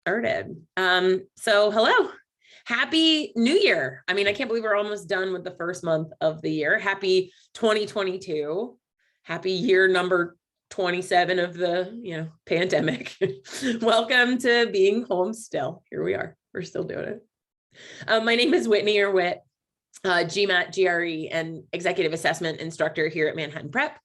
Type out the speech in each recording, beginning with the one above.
started. So hello, happy new year. I mean, I can't believe we're almost done with the first month of the year. Happy 2022. Happy year number 27 of the, pandemic. Welcome to being home still. Here we are. We're still doing it. My name is Whitney or Whit, GMAT, GRE, and executive assessment instructor here at Manhattan Prep.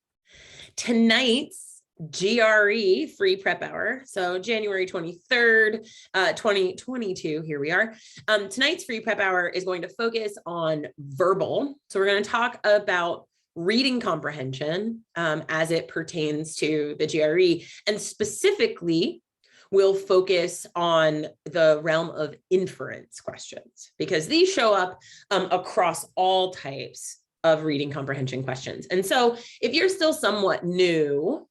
Tonight's GRE free prep hour. So January 23rd, 2022, here we are. Tonight's free prep hour is going to focus on verbal. So we're going to talk about reading comprehension as it pertains to the GRE, and specifically we'll focus on the realm of inference questions, because these show up across all types of reading comprehension questions. And so if you're still somewhat new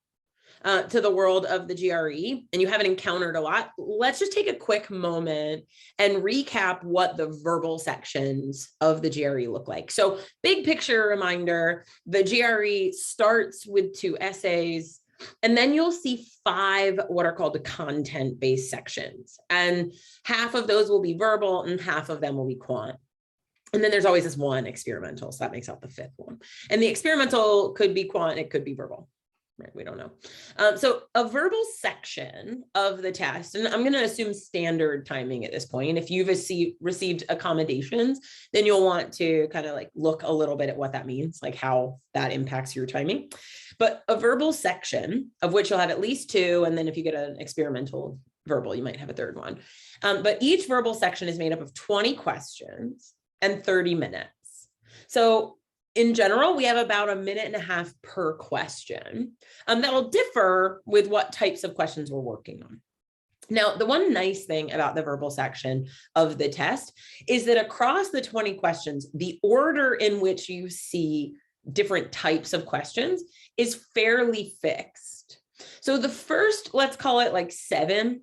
to the world of the GRE and you haven't encountered a lot, let's just take a quick moment and recap what the verbal sections of the GRE look like. So big picture reminder, the GRE starts with 2 essays, and then you'll see 5 what are called the content-based sections. And half of those will be verbal and half of them will be quant. And then there's always this one experimental, so that makes out the 5th one. And the experimental could be quant, it could be verbal. Right, we don't know. So a verbal section of the test, and I'm going to assume standard timing at this point. If you've received accommodations, then you'll want to kind of like look a little bit at what that means, like how that impacts your timing. But a verbal section, of which you'll have at least 2, and then if you get an experimental verbal, you might have a 3rd one. But each verbal section is made up of 20 questions and 30 minutes. So in general, we have about 1.5 minutes per question. That will differ with what types of questions we're working on. Now, the one nice thing about the verbal section of the test is that across the 20 questions, the order in which you see different types of questions is fairly fixed. So the first, let's call it like 7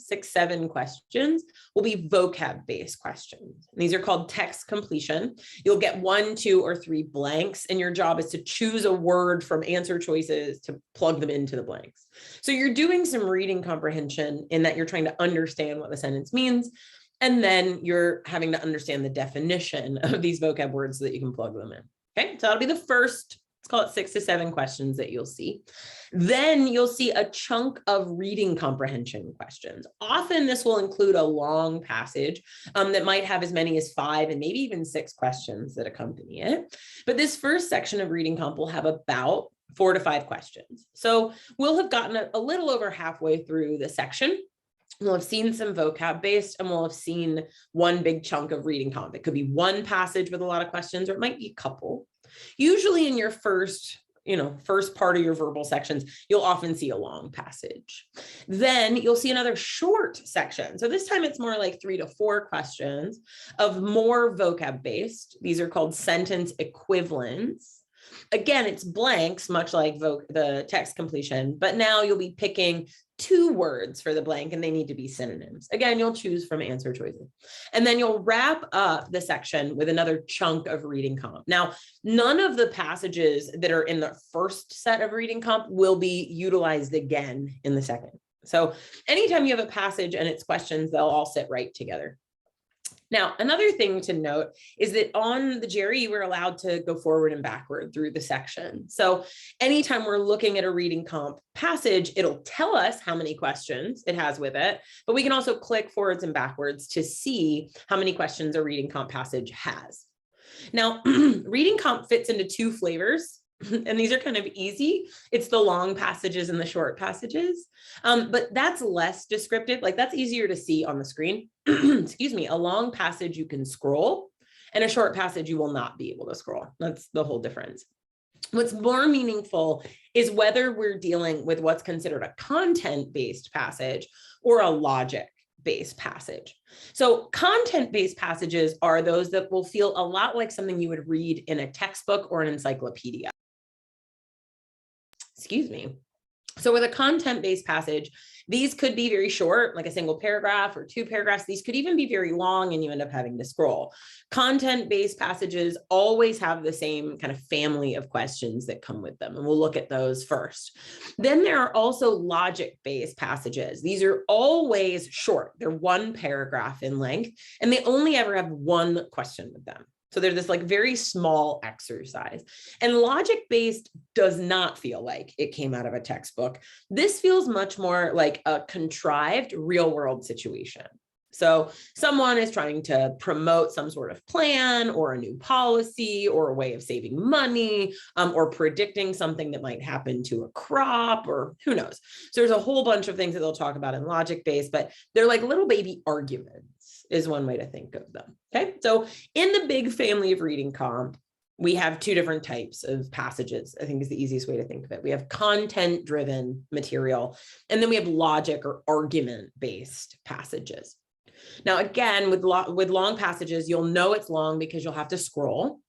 questions will be vocab-based questions. And these are called text completion. You'll get 1, 2, or 3 blanks, and your job is to choose a word from answer choices to plug them into the blanks. So you're doing some reading comprehension in that you're trying to understand what the sentence means, and then you're having to understand the definition of these vocab words so that you can plug them in. Okay, so that'll be the first, let's call it 6 to 7 questions that you'll see. Then you'll see a chunk of reading comprehension questions. Often this will include a long passage that might have as many as 5 and maybe even 6 questions that accompany it. But this first section of reading comp will have about 4 to 5 questions. So we'll have gotten a little over halfway through the section. We'll have seen some vocab based, and we'll have seen one big chunk of reading comp. It could be one passage with a lot of questions, or it might be a couple. Usually in your first part of your verbal sections, you'll often see a long passage. Then you'll see another short section. So this time it's more like 3 to 4 questions of more vocab based. These are called sentence equivalents. Again, it's blanks, much like the text completion, but now you'll be picking 2 words for the blank, and they need to be synonyms. Again, you'll choose from answer choices. And then you'll wrap up the section with another chunk of reading comp. Now, none of the passages that are in the first set of reading comp will be utilized again in the second. So anytime you have a passage and its questions, they'll all sit right together. Now, another thing to note is that on the GRE, we're allowed to go forward and backward through the section. So anytime we're looking at a reading comp passage, it'll tell us how many questions it has with it, but we can also click forwards and backwards to see how many questions a reading comp passage has. Now, reading comp fits into 2 flavors. And these are kind of easy. It's the long passages and the short passages, but that's less descriptive. Like that's easier to see on the screen. Excuse me, a long passage you can scroll, and a short passage you will not be able to scroll. That's the whole difference. What's more meaningful is whether we're dealing with what's considered a content-based passage or a logic-based passage. So content-based passages are those that will feel a lot like something you would read in a textbook or an encyclopedia. Excuse me. So with a content-based passage, these could be very short, like a single paragraph or 2 paragraphs. These could even be very long and you end up having to scroll. Content-based passages always have the same kind of family of questions that come with them, and we'll look at those first. Then there are also logic-based passages. These are always short. They're 1 paragraph in length, and they only ever have 1 question with them. So they're this like very small exercise. And logic-based does not feel like it came out of a textbook. This feels much more like a contrived real-world situation. So someone is trying to promote some sort of plan or a new policy or a way of saving money, or predicting something that might happen to a crop, or who knows. So there's a whole bunch of things that they'll talk about in logic-based, but they're like little baby arguments is one way to think of them. Okay, so in the big family of reading comp, we have 2 different types of passages, I think is the easiest way to think of it. We have content-driven material, and then we have logic or argument-based passages. Now, again, with long passages, you'll know it's long because you'll have to scroll,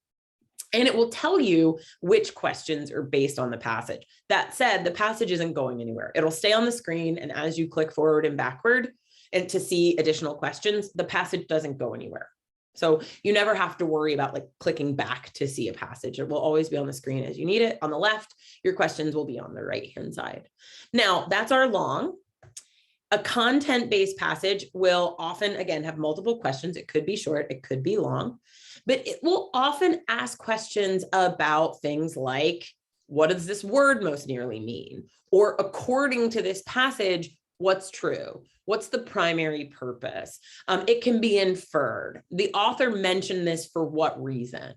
and it will tell you which questions are based on the passage. That said, the passage isn't going anywhere. It'll stay on the screen, and as you click forward and backward and to see additional questions, the passage doesn't go anywhere. So you never have to worry about like clicking back to see a passage. It will always be on the screen as you need it. On the left, your questions will be on the right-hand side. Now, that's our long. A content-based passage will often, again, have multiple questions. It could be short, it could be long, but it will often ask questions about things like, what does this word most nearly mean? Or according to this passage, what's true? What's the primary purpose? It can be inferred. The author mentioned this for what reason,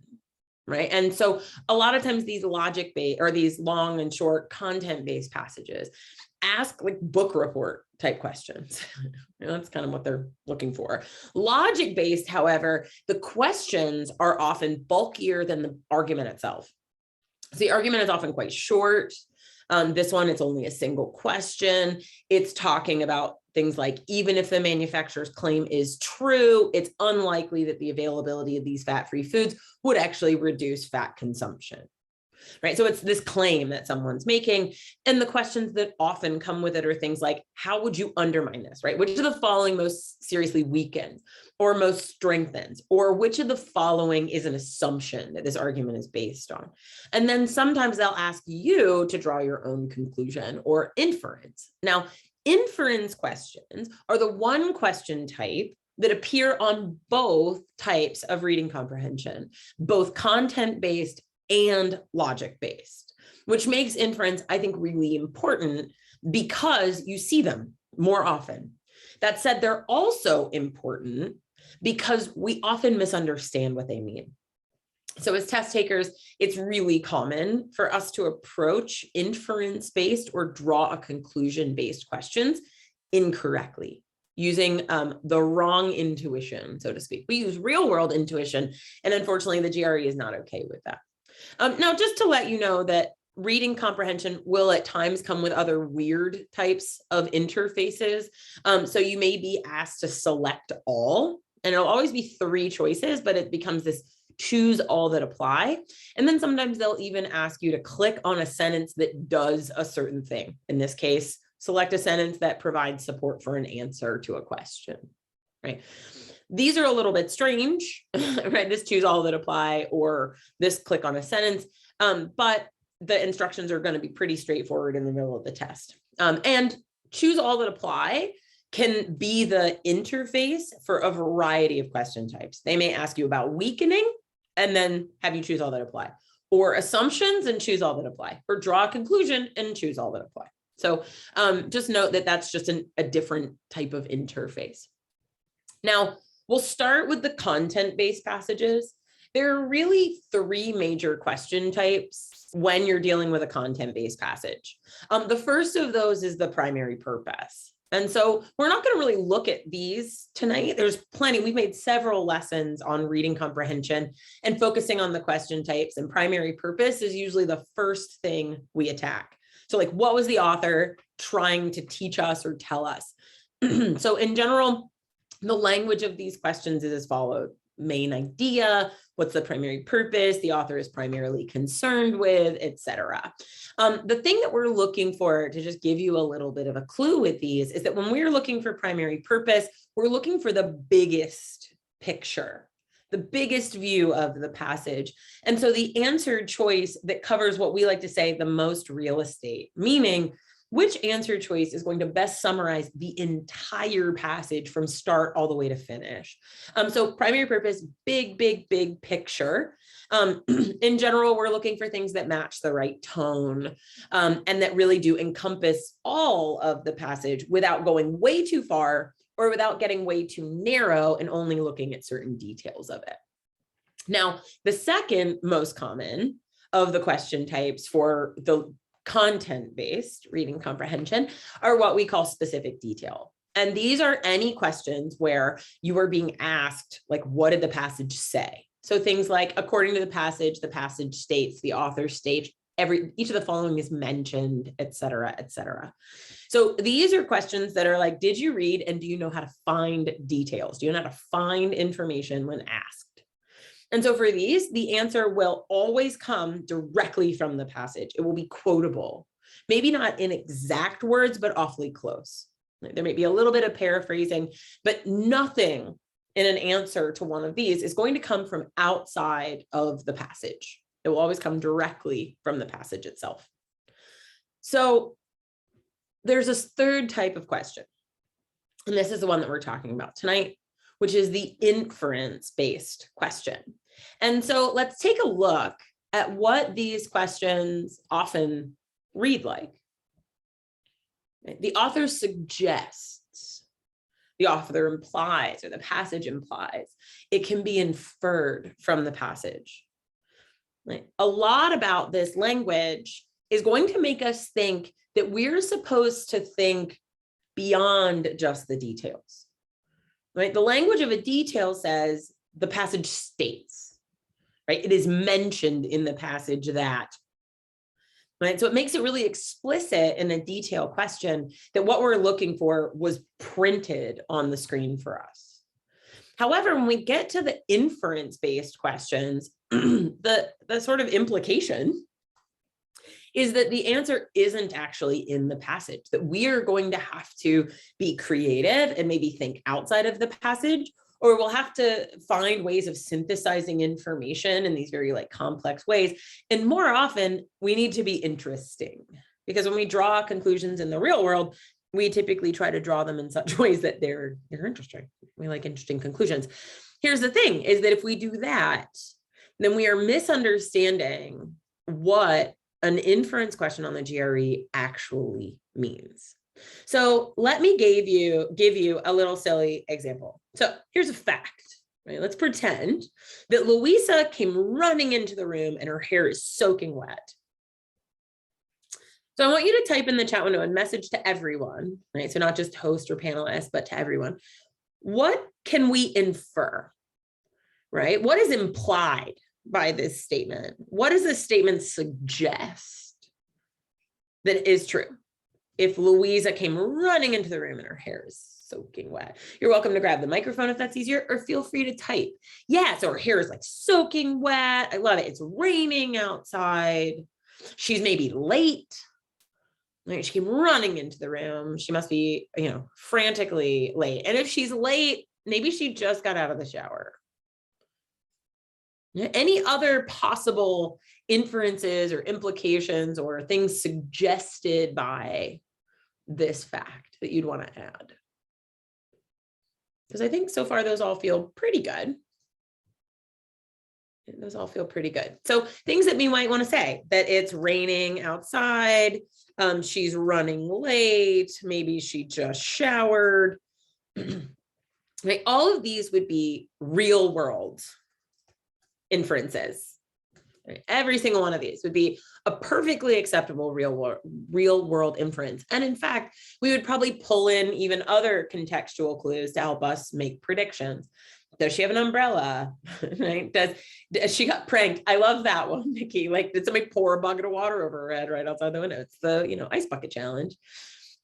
right? And so a lot of times these logic-based or these long and short content-based passages ask like book report type questions. That's kind of what they're looking for. Logic-based, however, the questions are often bulkier than the argument itself. So the argument is often quite short. This one, it's only a single question. It's talking about things like, even if the manufacturer's claim is true, it's unlikely that the availability of these fat-free foods would actually reduce fat consumption, right? So it's this claim that someone's making. And the questions that often come with it are things like, how would you undermine this, right? Which of the following most seriously weakens or most strengthens, or which of the following is an assumption that this argument is based on? And then sometimes they'll ask you to draw your own conclusion or inference. Now, inference questions are the one question type that appear on both types of reading comprehension, both content-based and logic-based, which makes inference, I think, really important because you see them more often. That said, they're also important because we often misunderstand what they mean. So as test takers, it's really common for us to approach inference-based or draw a conclusion-based questions incorrectly, using the wrong intuition, so to speak. We use real-world intuition, and unfortunately, the GRE is not okay with that. Now, just to let you know that reading comprehension will at times come with other weird types of interfaces. So you may be asked to select all, and it'll always be 3 choices, but it becomes this choose all that apply. And then sometimes they'll even ask you to click on a sentence that does a certain thing. In this case, select a sentence that provides support for an answer to a question, right? These are a little bit strange, right? This choose all that apply or this click on a sentence, but the instructions are going to be pretty straightforward in the middle of the test. And choose all that apply can be the interface for a variety of question types. They may ask you about weakening and then have you choose all that apply, or assumptions and choose all that apply, or draw a conclusion and choose all that apply. So just note that that's just a different type of interface. Now, we'll start with the content-based passages. There are really 3 major question types when you're dealing with a content-based passage. The first of those is the primary purpose. And so we're not going to really look at these tonight. There's plenty. We've made several lessons on reading comprehension and focusing on the question types, and primary purpose is usually the first thing we attack. So like, what was the author trying to teach us or tell us? So in general, the language of these questions is as follows. main idea, what's the primary purpose the author is primarily concerned with, etc. The thing that we're looking for, to just give you a little bit of a clue with these, is that when we're looking for primary purpose, we're looking for the biggest picture, the biggest view of the passage. And so the answered choice that covers what we like to say the most real estate, meaning which answer choice is going to best summarize the entire passage from start all the way to finish. So primary purpose, big picture. In general, we're looking for things that match the right tone and that really do encompass all of the passage without going way too far or without getting way too narrow and only looking at certain details of it. Now, the second most common of the question types for the content-based reading comprehension are what we call specific detail. And these are any questions where you are being asked, like, what did the passage say? So things like, according to the passage states, the author states, each of the following is mentioned, et cetera, et cetera. So these are questions that are like, did you read and do you know how to find details? Do you know how to find information when asked? And so for these, the answer will always come directly from the passage. It will be quotable, maybe not in exact words, but awfully close. There may be a little bit of paraphrasing, but nothing in an answer to one of these is going to come from outside of the passage. It will always come directly from the passage itself. So there's this third type of question, and this is the one that we're talking about tonight, which is the inference-based question. And so let's take a look at what these questions often read like. The author suggests, the author implies, or the passage implies. It can be inferred from the passage. A lot about this language is going to make us think that we're supposed to think beyond just the details. Right? The language of a detail says the passage states, right? It is mentioned in the passage that, right? So it makes it really explicit in a detail question that what we're looking for was printed on the screen for us. However, when we get to the inference-based questions, the sort of implication is that the answer isn't actually in the passage, that we are going to have to be creative and maybe think outside of the passage, or we'll have to find ways of synthesizing information in these very complex ways. And more often, we need to be interesting, because when we draw conclusions in the real world, we typically try to draw them in such ways that they're interesting. We like interesting conclusions. Here's the thing, is that if we do that, then we are misunderstanding what an inference question on the GRE actually means. So let me give you a little silly example. So here's a fact, right? Let's pretend that Louisa came running into the room and her hair is soaking wet. So I want you to type in the chat window and message to everyone, right? So not just host or panelists, but to everyone. What can we infer, right? What is implied by this statement? What does this statement suggest that is true? If Louisa came running into the room and her hair is soaking wet, you're welcome to grab the microphone if that's easier, or feel free to type. Yeah, so her hair is soaking wet. I love it. It's raining outside. She's maybe late. She came running into the room. She must be, frantically late. And if she's late, maybe she just got out of the shower. Any other possible inferences or implications or things suggested by this fact that you'd want to add? Because I think so far those all feel pretty good. Those all feel pretty good. So things that we might want to say, that it's raining outside, she's running late, maybe she just showered. Right? All of these would be real world inferences. Right? Every single one of these would be a perfectly acceptable real world inference. And in fact, we would probably pull in even other contextual clues to help us make predictions. Does she have an umbrella? Right? Does she got pranked? I love that one, Nikki. Did somebody pour a bucket of water over her head right outside the window? It's the, ice bucket challenge.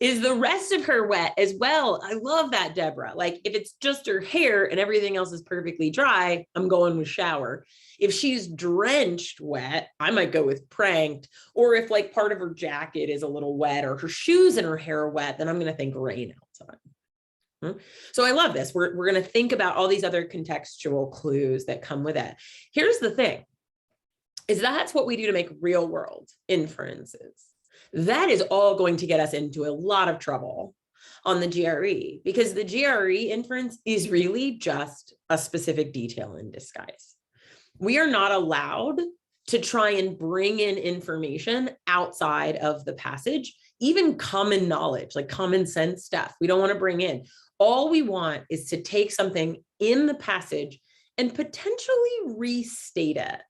Is the rest of her wet as well? I love that, Deborah. Like if it's just her hair and everything else is perfectly dry, I'm going with shower. If she's drenched wet, I might go with pranked. Or if like part of her jacket is a little wet or her shoes and her hair are wet, then I'm going to think rain outside. So I love this. We're going to think about all these other contextual clues that come with it. Here's the thing, is that's what we do to make real world inferences. That is all going to get us into a lot of trouble on the GRE, because the GRE inference is really just a specific detail in disguise. We are not allowed to try and bring in information outside of the passage, even common knowledge, like common sense stuff. We don't want to bring in. All we want is to take something in the passage and potentially restate it,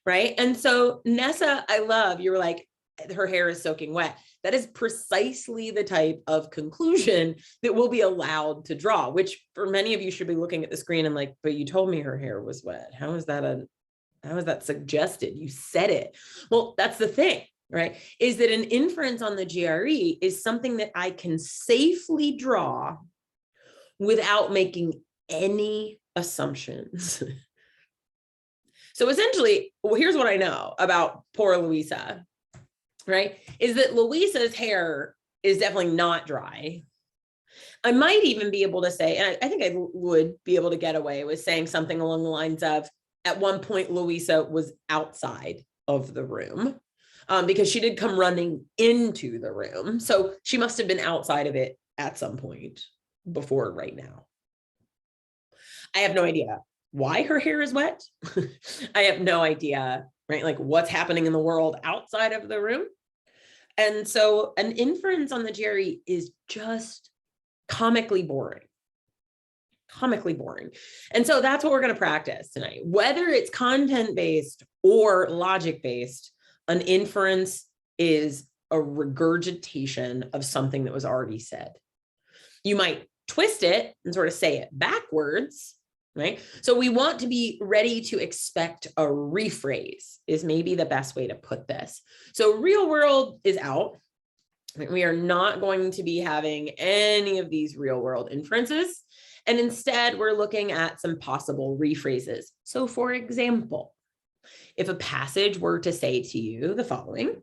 right? And so Nessa, I love, you were like, her hair is soaking wet. That is precisely the type of conclusion that we'll be allowed to draw, which for many of you should be looking at the screen and like, but you told me her hair was wet. How is that suggested? You said it. Well, that's the thing, right? Is that an inference on the GRE is something that I can safely draw without making any assumptions. So essentially, well, here's what I know about poor Louisa, right? Is that Louisa's hair is definitely not dry. I might even be able to say, and I think I would be able to get away with saying something along the lines of, at one point, Louisa was outside of the room because she did come running into the room. So she must have been outside of it at some point before right now. I have no idea why her hair is wet. I have no idea, right? Like what's happening in the world outside of the room. And so an inference on the GRE is just comically boring. Comically boring. And so that's what we're going to practice tonight. Whether it's content-based or logic-based, an inference is a regurgitation of something that was already said. You might twist it and sort of say it backwards, right? So we want to be ready to expect a rephrase is maybe the best way to put this. So real world is out. We are not going to be having any of these real world inferences. And instead, we're looking at some possible rephrases. So for example, if a passage were to say to you the following: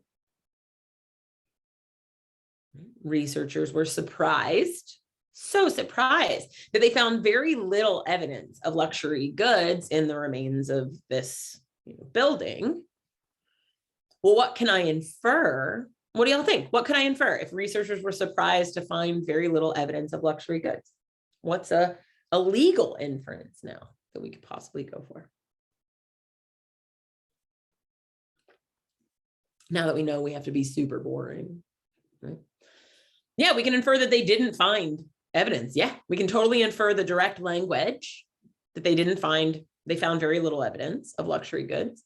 researchers were surprised, so surprised, that they found very little evidence of luxury goods in the remains of this building. Well, what can I infer? What do y'all think? What can I infer if researchers were surprised to find very little evidence of luxury goods? What's a legal inference now that we could possibly go for? Now that we know we have to be super boring, right? Yeah, we can infer that they didn't find evidence. Yeah, we can totally infer the direct language that they didn't find, they found very little evidence of luxury goods.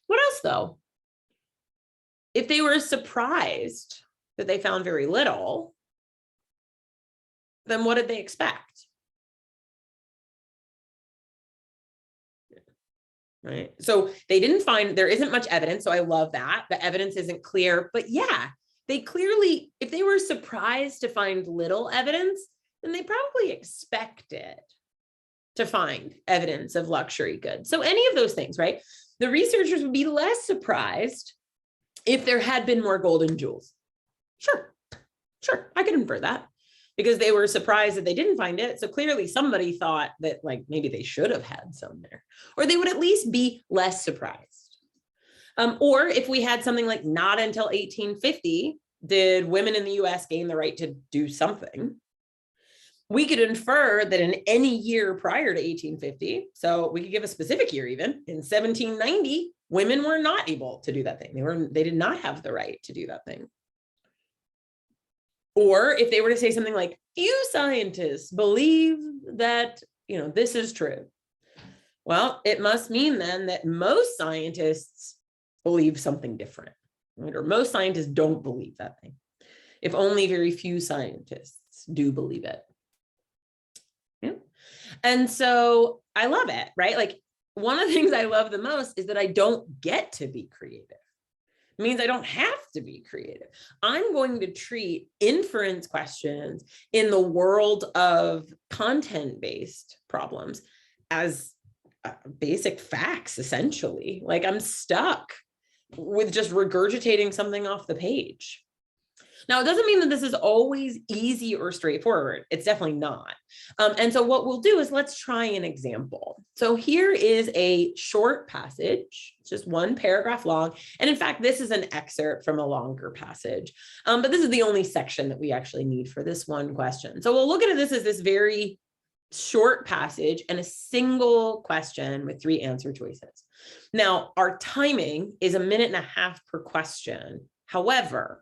What else though? If they were surprised that they found very little, then what did they expect? Right? So they didn't find, there isn't much evidence. So I love that. The evidence isn't clear, but yeah, they clearly, if they were surprised to find little evidence, then they probably expected to find evidence of luxury goods. So any of those things, right? The researchers would be less surprised if there had been more gold and jewels. Sure, I could infer that because they were surprised that they didn't find it. So clearly somebody thought that like maybe they should have had some there, or they would at least be less surprised. Or if we had something like not until 1850 did women in the US gain the right to do something, we could infer that in any year prior to 1850, so we could give a specific year even, in 1790, women were not able to do that thing. They did not have the right to do that thing. Or if they were to say something like, few scientists believe that, this is true. Well, it must mean then that most scientists believe something different, right? Or most scientists don't believe that thing. If only very few scientists do believe it. Yeah. And so I love it, right? Like one of the things I love the most is that I don't get to be creative It means I don't have to be creative. I'm going to treat inference questions in the world of content-based problems as basic facts, essentially. Like I'm stuck with just regurgitating something off the page. Now, it doesn't mean that this is always easy or straightforward. It's definitely not. And so what we'll do is let's try an example. So here is a short passage, it's just one paragraph long. And in fact, this is an excerpt from a longer passage. But this is the only section that we actually need for this one question. So we'll look at this as this very short passage and a single question with 3 answer choices. Now, our timing is 1.5 minutes per question. However,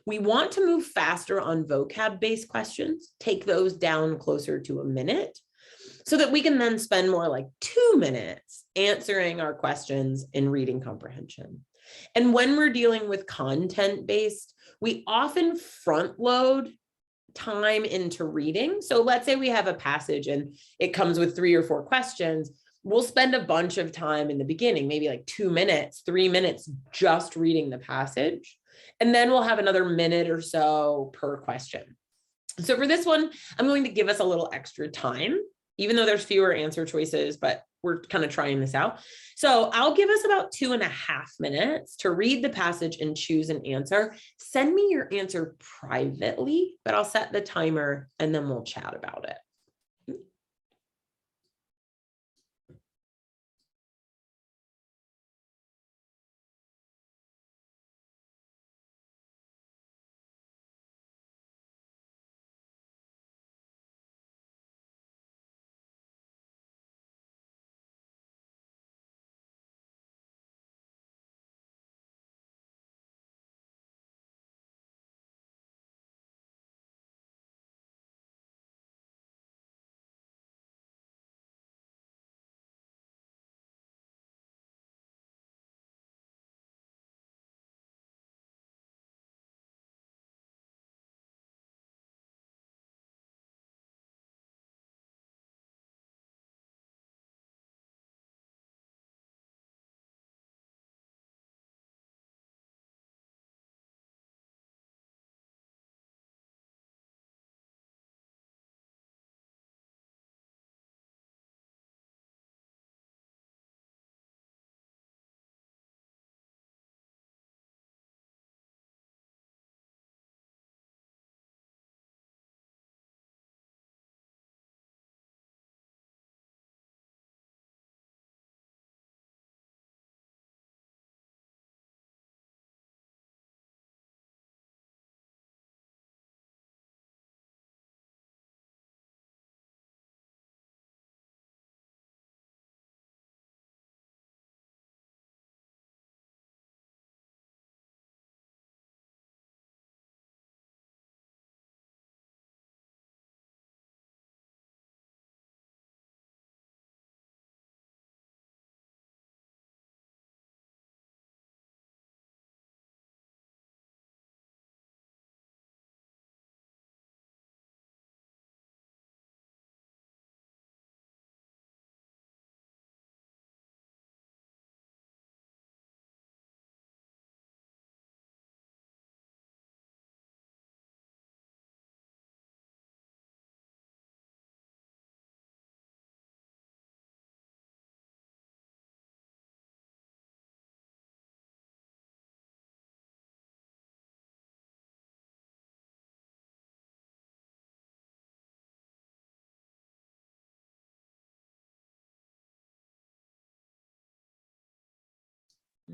we want to move faster on vocab-based questions, take those down closer to 1 minute, so that we can then spend more like 2 minutes answering our questions in reading comprehension. And when we're dealing with content-based, we often front load time into reading. So let's say we have a passage and it comes with 3 or 4 questions. We'll spend a bunch of time in the beginning, maybe like 2 minutes, 3 minutes, just reading the passage. And then we'll have another minute or so per question. So for this one, I'm going to give us a little extra time, even though there's fewer answer choices, but we're kind of trying this out. So I'll give us about 2.5 minutes to read the passage and choose an answer. Send me your answer privately, but I'll set the timer and then we'll chat about it.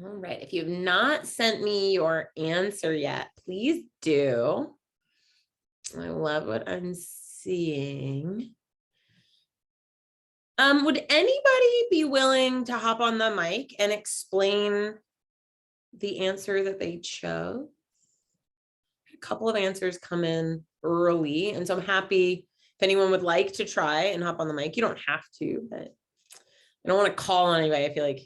All right, if you have not sent me your answer yet, please do. I love what I'm seeing. Would anybody be willing to hop on the mic and explain the answer that they chose? A couple of answers come in early, and so I'm happy if anyone would like to try and hop on the mic. You don't have to, but I don't want to call on anybody. I feel like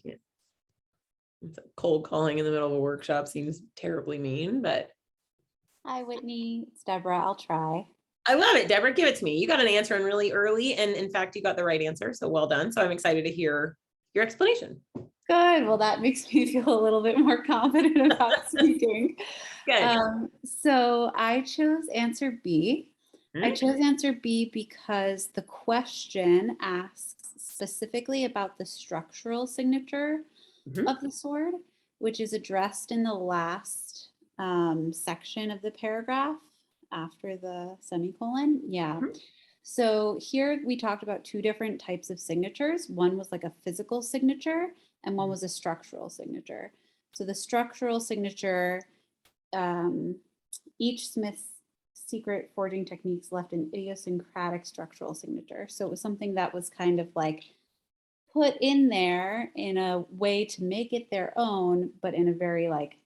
cold calling in the middle of a workshop seems terribly mean, but. Hi, Whitney. It's Deborah. I'll try. I love it. Deborah, give it to me. You got an answer in really early, and in fact, you got the right answer. So well done. So I'm excited to hear your explanation. Good. Well, that makes me feel a little bit more confident about speaking. Good. So I chose answer B. I Mhm. chose answer B because the question asks specifically about the structural signature Mhm. of the sword, which is addressed in the last section of the paragraph after the semicolon. Yeah. Mhm. So here we talked about two different types of signatures. One was like a physical signature, and one was a structural signature. So the structural signature, um, each Smith's secret forging techniques left an idiosyncratic structural signature. So it was something that was kind of like put in there in a way to make it their own, but in a very like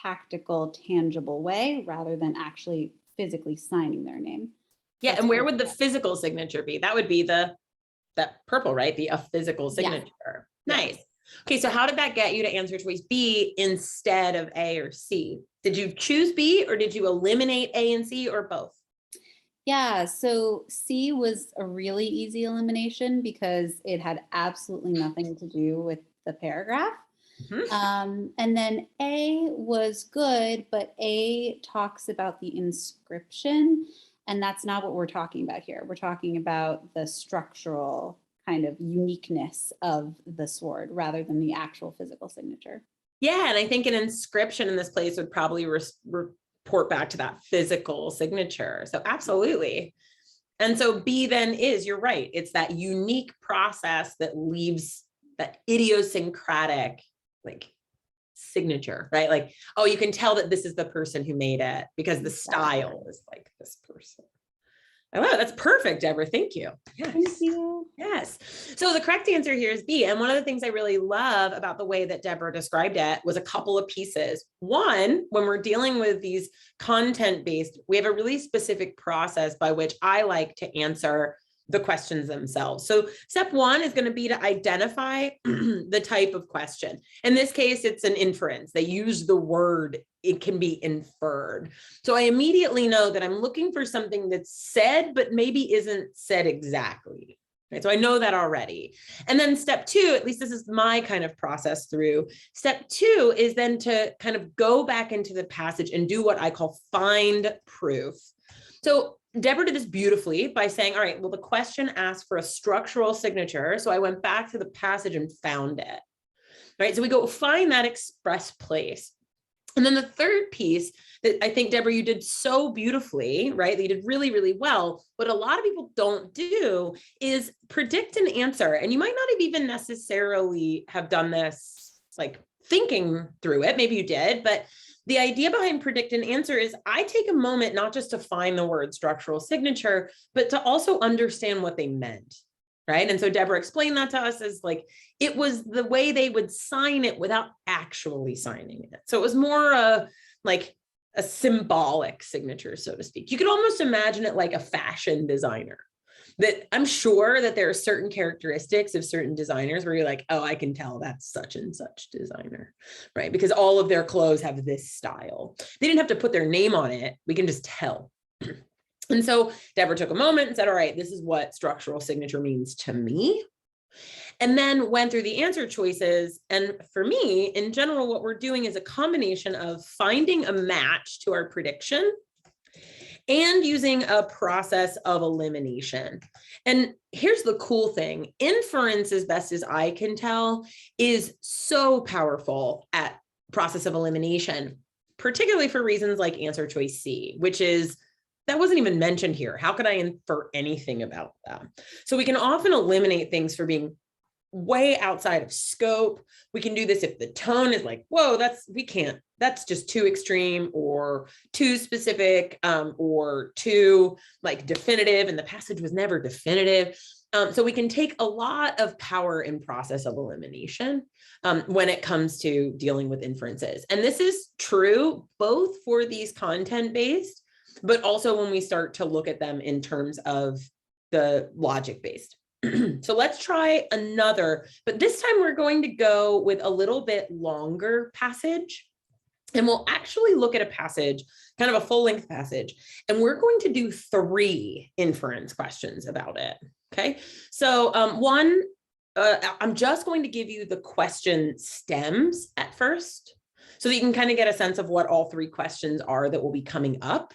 tactical, tangible way rather than actually physically signing their name. So Yeah. that's And where kind would the of, physical signature be? That would be that purple, right? A physical yeah, signature. yeah. Nice. Okay. So how did that get you to answer choice B instead of A or C? Did you choose B or did you eliminate A and C or both? Yeah, so C was a really easy elimination because it had absolutely nothing to do with the paragraph. Mhm. And then A was good, but A talks about the inscription, and that's not what we're talking about here. We're talking about the structural kind of uniqueness of the sword rather than the actual physical signature. Yeah. And I think an inscription in this place would probably report back to that physical signature. So absolutely. And so B then is, you're right. It's that unique process that leaves that idiosyncratic, like signature, right? Like, oh, you can tell that this is the person who made it because the Exactly. style is like this person. Oh, wow, that's perfect, Deborah. Thank you. Thank Yes. you. Yes. So the correct answer here is B. And one of the things I really love about the way that Deborah described it was a couple of pieces. One, when we're dealing with these content-based, we have a really specific process by which I like to answer the questions themselves. So step one is going to be to identify the type of question. In this case, it's an inference. They use the word, it can be inferred. So I immediately know that I'm looking for something that's said, but maybe isn't said exactly. Right, so I know that already. And then step two, at least this is my kind of process through. Step two is then to kind of go back into the passage and do what I call find proof. So Deborah did this beautifully by saying, all right, well, the question asked for a structural signature. So I went back to the passage and found it. Right. So we go find that express place. And then the third piece that I think, Deborah, you did so beautifully, right? That you did really, really well. What a lot of people don't do is predict an answer. And you might not have even necessarily have done this, like thinking through it. Maybe you did, but the idea behind predict an answer is I take a moment, not just to find the word structural signature, but to also understand what they meant. Right. And so Deborah explained that to us as like, it was the way they would sign it without actually signing it. So it was more like a symbolic signature, so to speak. You could almost imagine it like a fashion designer. That I'm sure that there are certain characteristics of certain designers where you're like, oh, I can tell that's such and such designer, right? Because all of their clothes have this style. They didn't have to put their name on it. We can just tell. And so Deborah took a moment and said, all right, this is what structural signature means to me. And then went through the answer choices. And for me, in general, what we're doing is a combination of finding a match to our prediction and using a process of elimination. And here's the cool thing. Inference, as best as I can tell, is so powerful at process of elimination, particularly for reasons like answer choice C, which is that wasn't even mentioned here. How could I infer anything about that? So we can often eliminate things for being way outside of scope. We can do this if the tone is like, whoa, we can't, that's just too extreme or too specific or too like definitive, and the passage was never definitive. So we can take a lot of power in process of elimination when it comes to dealing with inferences. And this is true both for these content-based, but also when we start to look at them in terms of the logic-based. So let's try another, but this time we're going to go with a little bit longer passage. And we'll actually look at a passage, kind of a full length passage, and we're going to do 3 inference questions about it. Okay. So one, I'm just going to give you the question stems at first so that you can kind of get a sense of what all three questions are that will be coming up.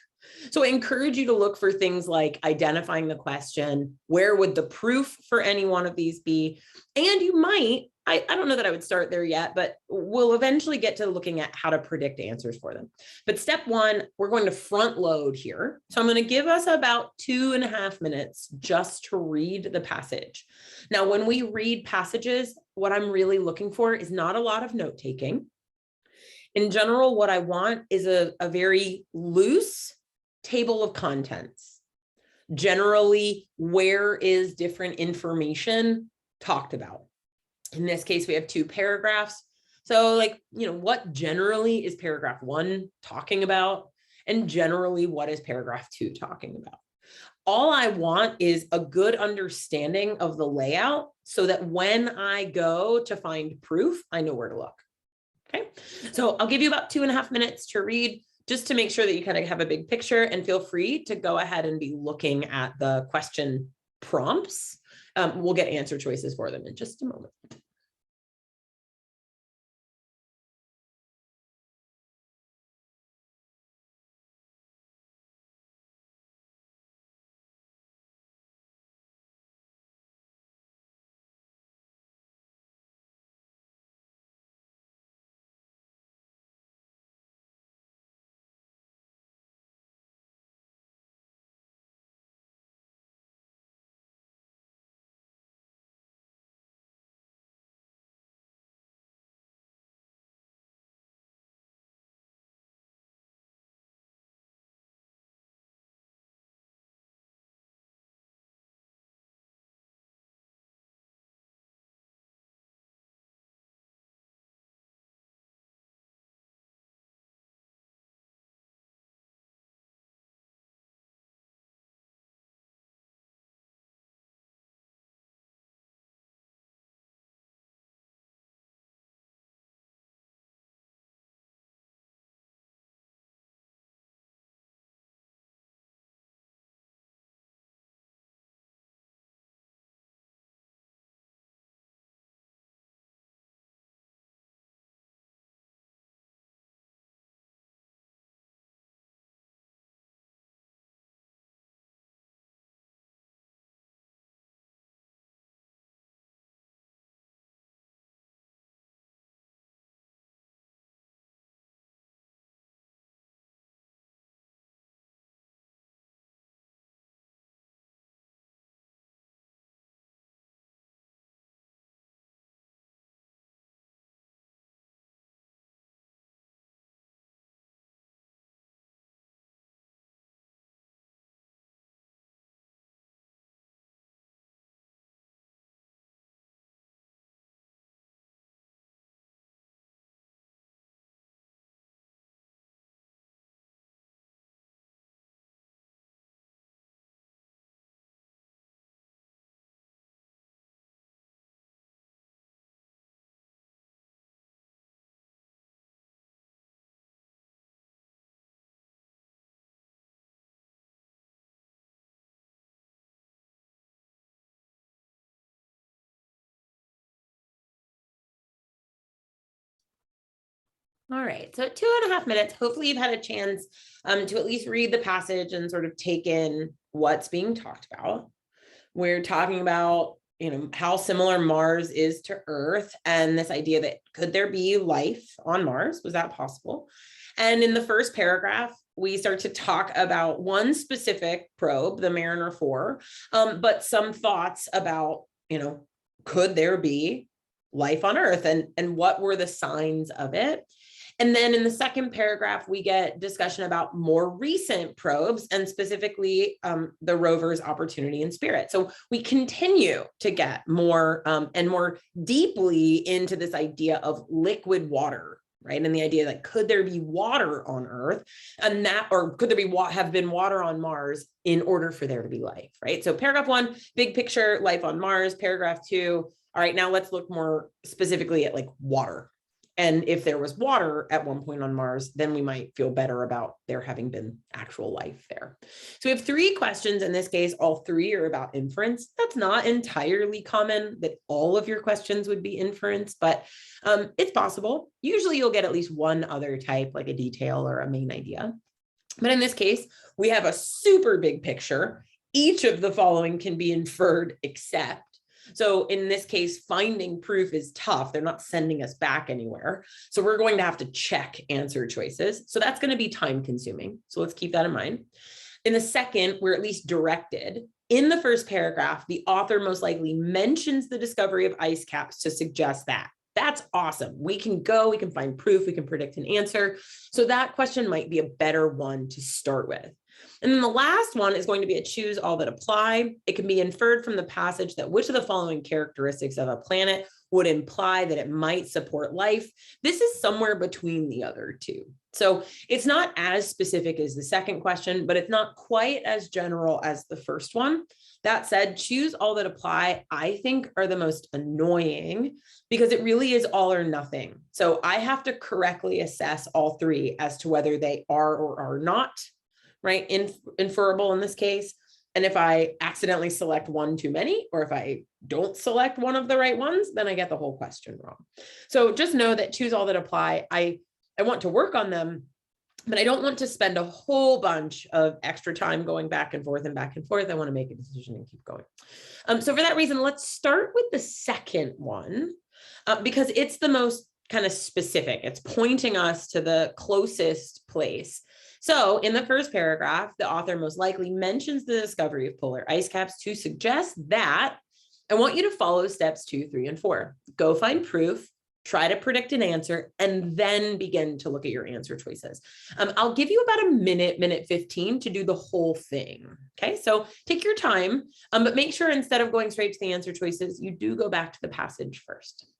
So I encourage you to look for things like identifying the question, where would the proof for any one of these be? And you might, I don't know that I would start there yet, but we'll eventually get to looking at how to predict answers for them. But step one, we're going to front load here. So I'm going to give us about 2.5 minutes just to read the passage. Now, when we read passages, what I'm really looking for is not a lot of note taking. In general, what I want is a very loose table of contents. Generally, where is different information talked about? In this case, we have 2 paragraphs. So like, what generally is paragraph 1 talking about? And generally, what is paragraph 2 talking about? All I want is a good understanding of the layout so that when I go to find proof, I know where to look. Okay, so I'll give you about 2.5 minutes to read just to make sure that you kind of have a big picture, and feel free to go ahead and be looking at the question prompts. We'll get answer choices for them in just a moment. All right, so 2.5 minutes, hopefully you've had a chance to at least read the passage and sort of take in what's being talked about. We're talking about, how similar Mars is to Earth, and this idea that could there be life on Mars? Was that possible? And in the first paragraph, we start to talk about one specific probe, the Mariner 4, but some thoughts about, could there be life on Earth, and what were the signs of it? And then in the second paragraph, we get discussion about more recent probes, and specifically the rover's Opportunity and Spirit. So we continue to get more and more deeply into this idea of liquid water, right? And the idea that could there be water on Earth, and that, or could there have been water on Mars in order for there to be life, right? So paragraph 1, big picture, life on Mars. Paragraph 2, all right, now let's look more specifically at like water. And if there was water at one point on Mars, then we might feel better about there having been actual life there. So we have 3 questions. In this case, all 3 are about inference. That's not entirely common that all of your questions would be inference, but it's possible. Usually you'll get at least one other type, like a detail or a main idea. But in this case, we have a super big picture. Each of the following can be inferred except. So in this case, finding proof is tough. They're not sending us back anywhere. So we're going to have to check answer choices. So that's going to be time consuming. So let's keep that in mind. In the second, we're at least directed. In the first paragraph, the author most likely mentions the discovery of ice caps to suggest that. That's awesome. We can go, we can find proof, we can predict an answer. So that question might be a better one to start with. And then the last one is going to be a choose all that apply. It can be inferred from the passage that which of the following characteristics of a planet would imply that it might support life. This is somewhere between the other 2. So it's not as specific as the second question, but it's not quite as general as the first one. That said, choose all that apply, I think, are the most annoying because it really is all or nothing. So I have to correctly assess all 3 as to whether they are or are not, right, inferable in this case. And if I accidentally select one too many, or if I don't select one of the right ones, then I get the whole question wrong. So just know that choose all that apply. I want to work on them, but I don't want to spend a whole bunch of extra time going back and forth and back and forth. I want to make a decision and keep going. So for that reason, let's start with the second one because it's the most kind of specific. It's pointing us to the closest place. So in the first paragraph, the author most likely mentions the discovery of polar ice caps to suggest that I want you to follow steps 2, 3, and 4. Go find proof, try to predict an answer, and then begin to look at your answer choices. I'll give you about a minute 15 to do the whole thing. Okay, so take your time, but make sure instead of going straight to the answer choices, you do go back to the passage first.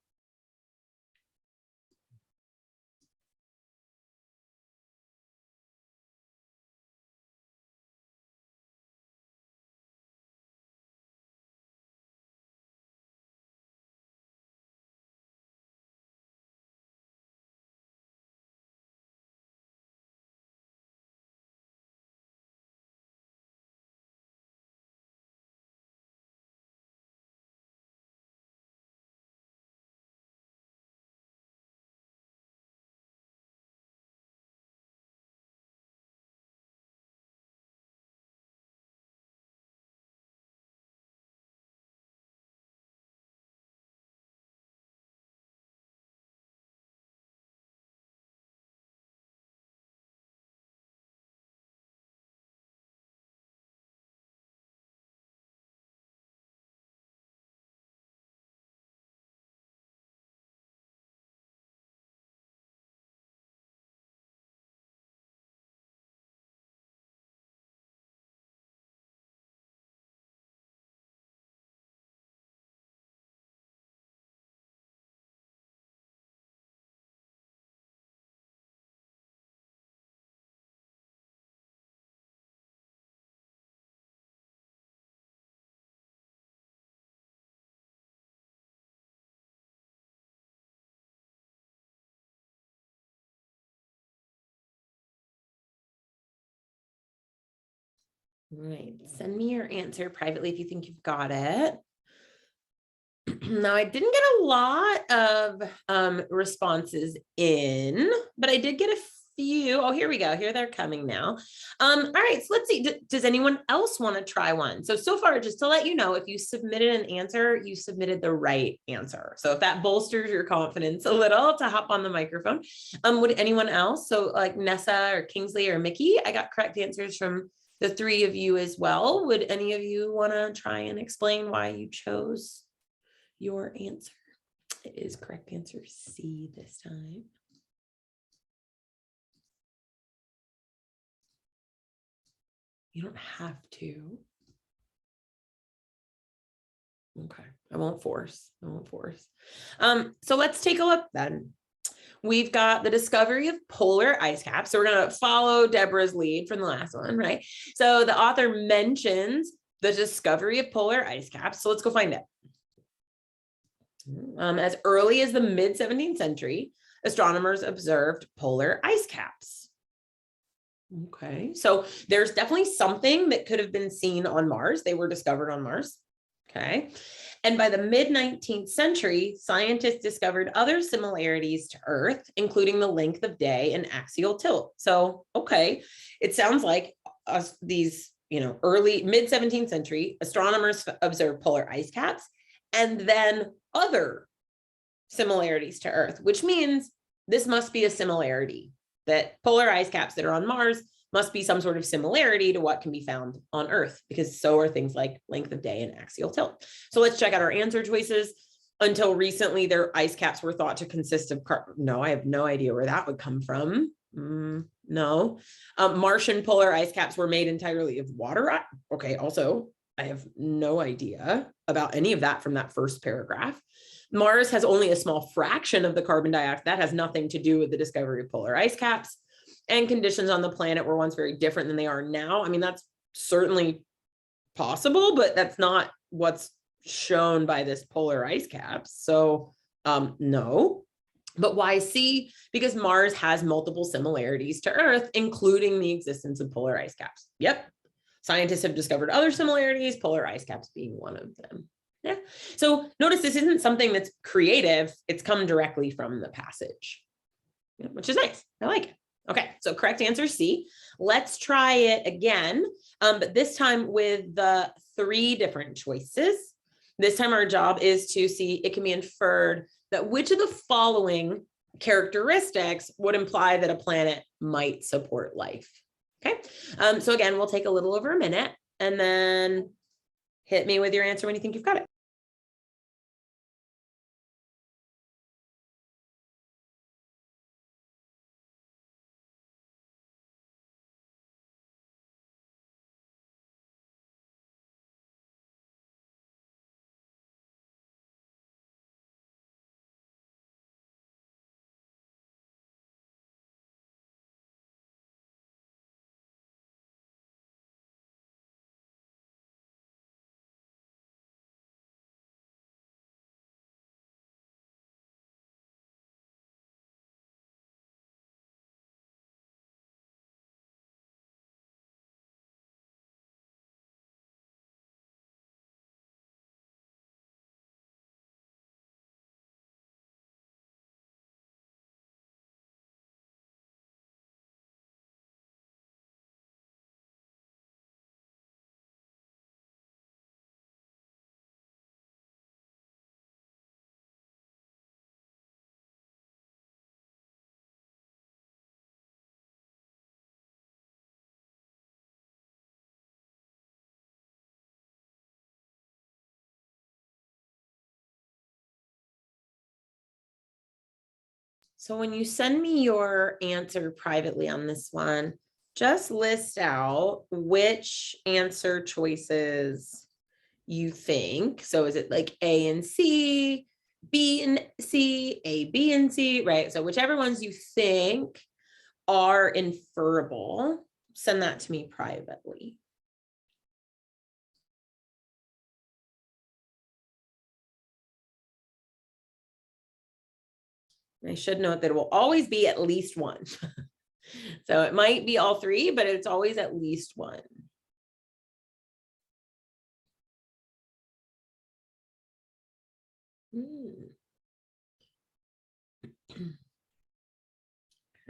Right. Send me your answer privately if you think you've got it. Now, I didn't get a lot of responses in, but I did get a few. Oh, here we go. Here they're coming now. All right, so let's see. Does anyone else want to try one? So far, just to let you know, if you submitted an answer, you submitted the right answer. So if that bolsters your confidence a little to hop on the microphone, would anyone else? So like Nessa or Kingsley or Mickey, I got correct answers from the 3 of you as well. Would any of you want to try and explain why you chose your answer? It is correct answer C this time. You don't have to. Okay, I won't force. So let's take a look then. We've got the discovery of polar ice caps. So we're going to follow Deborah's lead from the last one, right? So the author mentions the discovery of polar ice caps. So let's go find it. As early as the mid-17th century, astronomers observed polar ice caps. Okay, so there's definitely something that could have been seen on Mars. They were discovered on Mars. Okay. And by the mid-19th century, scientists discovered other similarities to Earth, including the length of day and axial tilt. So, okay, it sounds like these, early mid-17th century astronomers observed polar ice caps and then other similarities to Earth, which means this must be a similarity, that polar ice caps that are on Mars must be some sort of similarity to what can be found on Earth, because so are things like length of day and axial tilt. So let's check out our answer choices. Until recently, their ice caps were thought to consist of carbon. No, I have no idea where that would come from. No. Martian polar ice caps were made entirely of water. Okay, also, I have no idea about any of that from that first paragraph. Mars has only a small fraction of the carbon dioxide. That has nothing to do with the discovery of polar ice caps. And conditions on the planet were once very different than they are now. I mean, that's certainly possible, but that's not what's shown by this polar ice caps. So no. But why C? Because Mars has multiple similarities to Earth, including the existence of polar ice caps. Yep. Scientists have discovered other similarities, polar ice caps being one of them. Yeah. So notice this isn't something that's creative. It's come directly from the passage, which is nice. I like it. Okay, so correct answer C. Let's try it again, but this time with the 3 different choices. This time our job is to see, it can be inferred that which of the following characteristics would imply that a planet might support life. Okay, so again, we'll take a little over a minute and then hit me with your answer when you think you've got it. So when you send me your answer privately on this one, just list out which answer choices you think. So is it like A and C, B and C, A, B and C, right? So whichever ones you think are inferable, send that to me privately. I should note that it will always be at least one. So it might be all 3, but it's always at least one.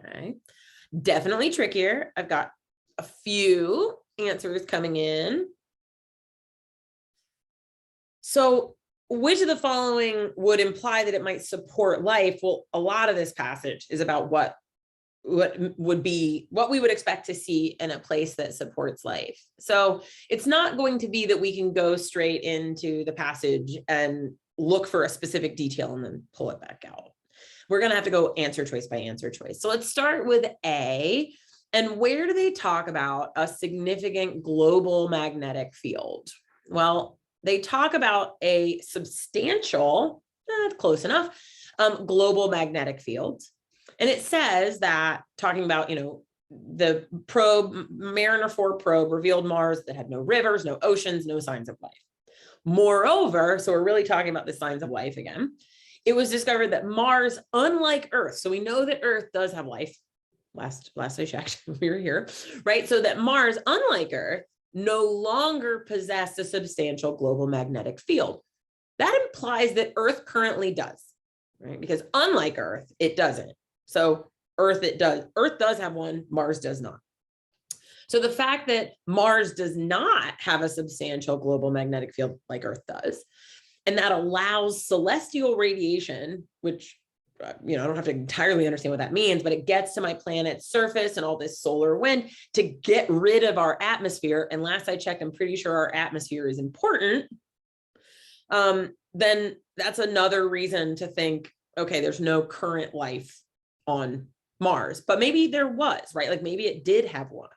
Okay, definitely trickier. I've got a few answers coming in. So which of the following would imply that it might support life? Well, a lot of this passage is about what would be what we would expect to see in a place that supports life. So it's not going to be that we can go straight into the passage and look for a specific detail and then pull it back out. We're going to have to go answer choice by answer choice. So let's start with A. And where do they talk about a significant global magnetic field? Well, they talk about a substantial, close enough, global magnetic field. And it says that, talking about, the probe, Mariner 4 probe revealed Mars that had no rivers, no oceans, no signs of life. Moreover, so we're really talking about the signs of life again, it was discovered that Mars, unlike Earth, so we know that Earth does have life. Last I checked, we were here, right? So that Mars, unlike Earth, no longer possessed a substantial global magnetic field. That implies that Earth currently does, right? Because unlike Earth, it doesn't. So Earth, it does. Earth does have one, Mars does not. So the fact that Mars does not have a substantial global magnetic field like Earth does, and that allows celestial radiation, which, I don't have to entirely understand what that means, but it gets to my planet's surface and all this solar wind to get rid of our atmosphere. And last I checked, I'm pretty sure our atmosphere is important. Then that's another reason to think, okay, there's no current life on Mars, but maybe there was, right? Like maybe it did have one.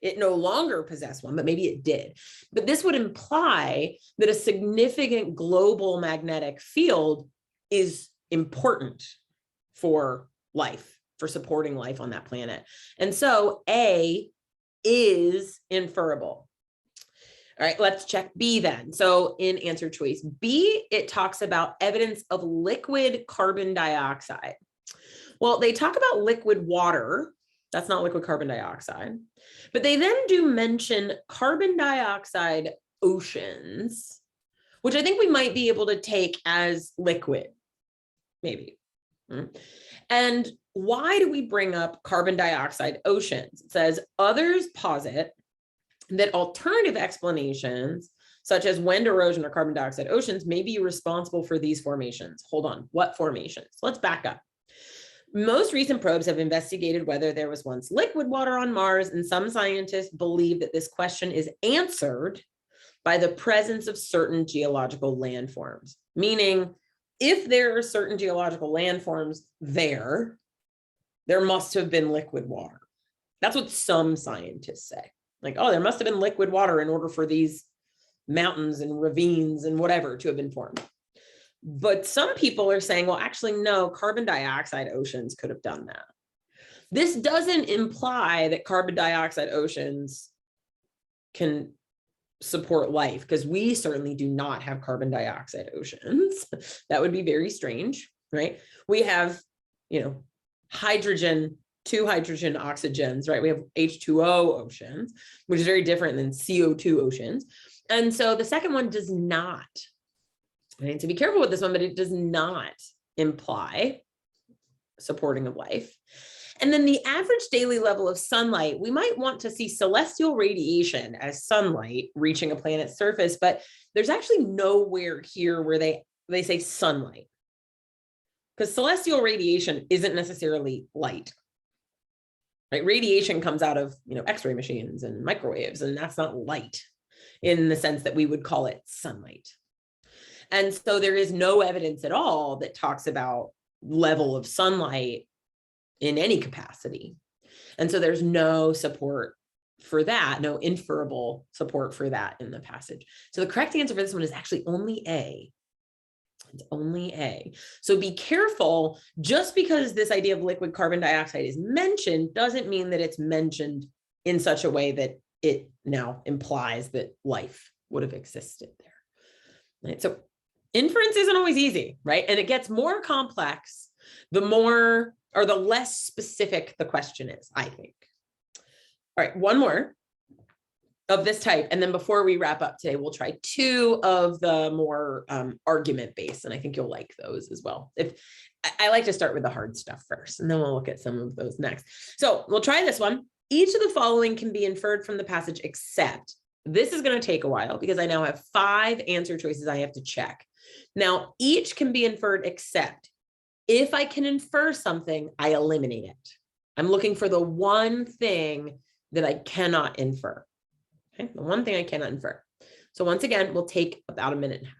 It no longer possessed one, but maybe it did. But this would imply that a significant global magnetic field is important for life, for supporting life on that planet. And so A is inferable. All right, let's check B then. So in answer choice B, it talks about evidence of liquid carbon dioxide. Well, they talk about liquid water. That's not liquid carbon dioxide. But they then do mention carbon dioxide oceans, which I think we might be able to take as liquid, maybe. And why do we bring up carbon dioxide oceans? It says others posit that alternative explanations, such as wind erosion or carbon dioxide oceans, may be responsible for these formations. Hold on, what formations? Let's back up. Most recent probes have investigated whether there was once liquid water on Mars, and some scientists believe that this question is answered by the presence of certain geological landforms. Meaning, if there are certain geological landforms there must have been liquid water. That's what some scientists say. Like, oh, there must have been liquid water in order for these mountains and ravines and whatever to have been formed. But some people are saying, well, actually, no, carbon dioxide oceans could have done that. This doesn't imply that carbon dioxide oceans can support life, because we certainly do not have carbon dioxide oceans. That would be very strange, right? We have, hydrogen, two hydrogen oxygens, right? We have H2O oceans, which is very different than CO2 oceans. And so the second one does not. I need to be careful with this one, but it does not imply supporting of life. And then the average daily level of sunlight, we might want to see celestial radiation as sunlight reaching a planet's surface, but there's actually nowhere here where they say sunlight, because celestial radiation isn't necessarily light. Right? Radiation comes out of, X-ray machines and microwaves, and that's not light in the sense that we would call it sunlight. And so there is no evidence at all that talks about level of sunlight in any capacity. And so there's no support for that, no inferable support for that in the passage. So the correct answer for this one is actually only A. It's only A. So be careful, just because this idea of liquid carbon dioxide is mentioned doesn't mean that it's mentioned in such a way that it now implies that life would have existed there. Right? So inference isn't always easy, right? And it gets more complex the more or the less specific the question is, I think. All right, one more of this type. And then before we wrap up today, we'll try two of the more argument-based, and I think you'll like those as well. I like to start with the hard stuff first, and then we'll look at some of those next. So we'll try this one. Each of the following can be inferred from the passage, except this is going to take a while because I now have 5 answer choices I have to check. Now, each can be inferred except if I can infer something, I eliminate it. I'm looking for the one thing that I cannot infer. Okay, the one thing I cannot infer. So once again, we'll take about a minute and a half.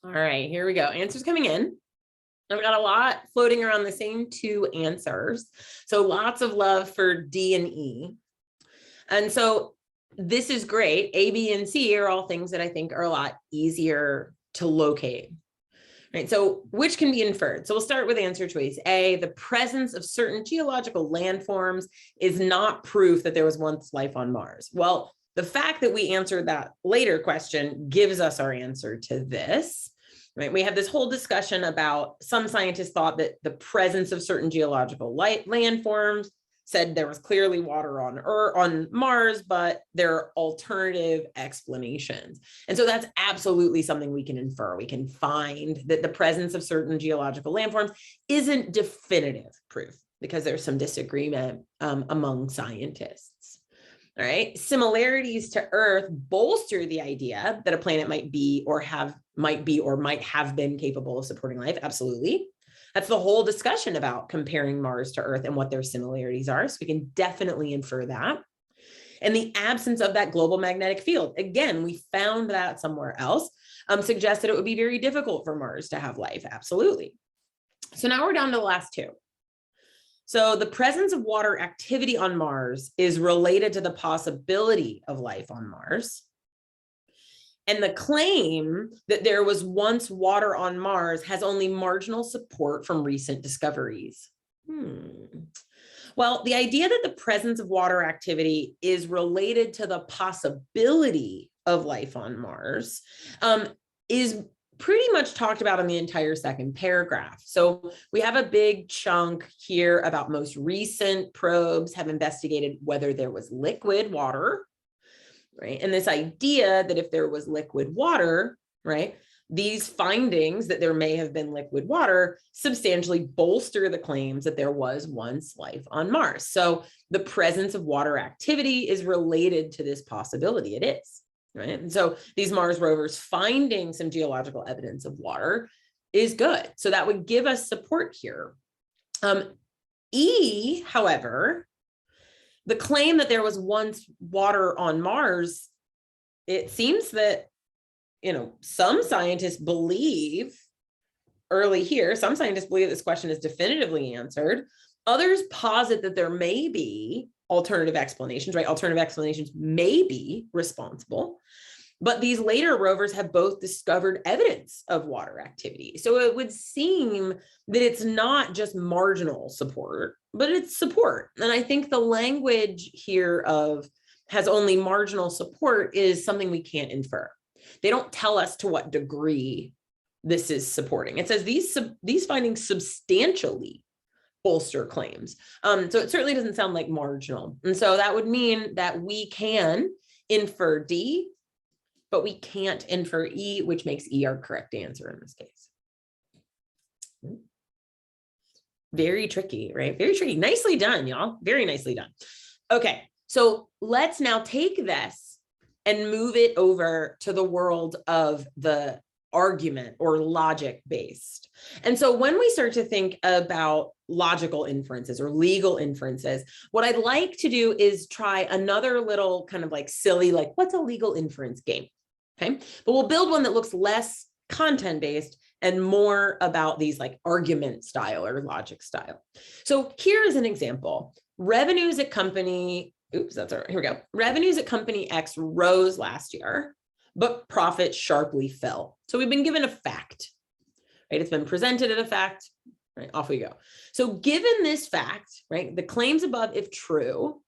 All right, here we go. Answers coming in. I've got a lot floating around the same two answers. So lots of love for D and E. And so this is great. A, B, and C are all things that I think are a lot easier to locate. Right, so which can be inferred? So we'll start with answer choice A. The presence of certain geological landforms is not proof that there was once life on Mars. Well, the fact that we answered that later question gives us our answer to this. Right, we have this whole discussion about some scientists thought that the presence of certain geological landforms said there was clearly water on Mars, but there are alternative explanations. And so that's absolutely something we can infer. We can find that the presence of certain geological landforms isn't definitive proof because there's some disagreement among scientists. All right. Similarities to Earth bolster the idea that a planet might be or might have been capable of supporting life. Absolutely. That's the whole discussion about comparing Mars to Earth and what their similarities are. So we can definitely infer that. And the absence of that global magnetic field, again, we found that somewhere else, suggests that it would be very difficult for Mars to have life. Absolutely. So now we're down to the last two. So the presence of water activity on Mars is related to the possibility of life on Mars. And the claim that there was once water on Mars has only marginal support from recent discoveries. Well, the idea that the presence of water activity is related to the possibility of life on Mars is pretty much talked about in the entire second paragraph. So we have a big chunk here about most recent probes have investigated whether there was liquid water, right? And this idea that if there was liquid water, right, these findings that there may have been liquid water substantially bolster the claims that there was once life on Mars. So the presence of water activity is related to this possibility. It is, right? And so these Mars rovers finding some geological evidence of water is good. So that would give us support here. E, however, the claim that there was once water on Mars, it seems that, some scientists believe some scientists believe this question is definitively answered. Others posit that there may be alternative explanations, right? Alternative explanations may be responsible. But these later rovers have both discovered evidence of water activity. So it would seem that it's not just marginal support, but it's support. And I think the language here of has only marginal support is something we can't infer. They don't tell us to what degree this is supporting. It says these findings substantially bolster claims. So it certainly doesn't sound like marginal. And so that would mean that we can infer D, but we can't infer E, which makes E our correct answer in this case. Very tricky, right? Very tricky. Nicely done, y'all. Very nicely done. Okay, so let's now take this and move it over to the world of the argument or logic based. And so when we start to think about logical inferences or legal inferences, what I'd like to do is try another little kind of like silly, like what's a legal inference game? Okay, but we'll build one that looks less content based and more about these like argument style or logic style. So here is an example. Revenues at company, that's all right, here we go. Revenues at company X rose last year, but profits sharply fell. So we've been given a fact, right? It's been presented as a fact, right? Off we go. So given this fact, right, the claims above, if true,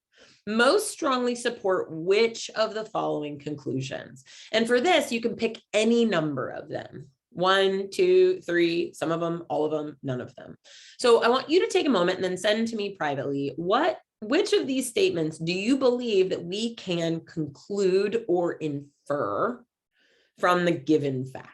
most strongly support which of the following conclusions. And for this, you can pick any number of them. 1, 2, 3, some of them, all of them, none of them. So I want you to take a moment and then send to me privately, which of these statements do you believe that we can conclude or infer from the given fact?